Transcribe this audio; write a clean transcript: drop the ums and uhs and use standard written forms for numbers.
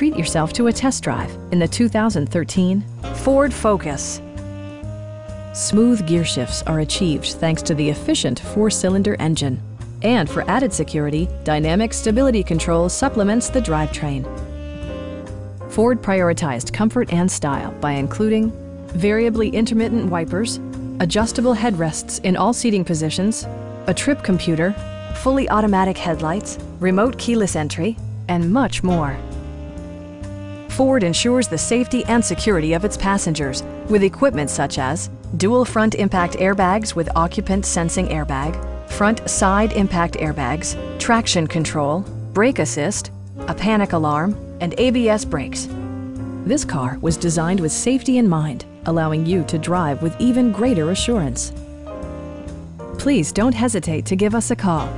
treat yourself to a test drive in the 2013 Ford Focus. Smooth gear shifts are achieved thanks to the efficient 4-cylinder engine. And for added security, dynamic stability control supplements the drivetrain. Ford prioritized comfort and style by including variably intermittent wipers, adjustable headrests in all seating positions, a trip computer, fully automatic headlights, remote keyless entry, and much more. Ford ensures the safety and security of its passengers with equipment such as dual front impact airbags with occupant sensing airbag, front side impact airbags, traction control, brake assist, a panic alarm, and ABS brakes. This car was designed with safety in mind, allowing you to drive with even greater assurance. Please don't hesitate to give us a call.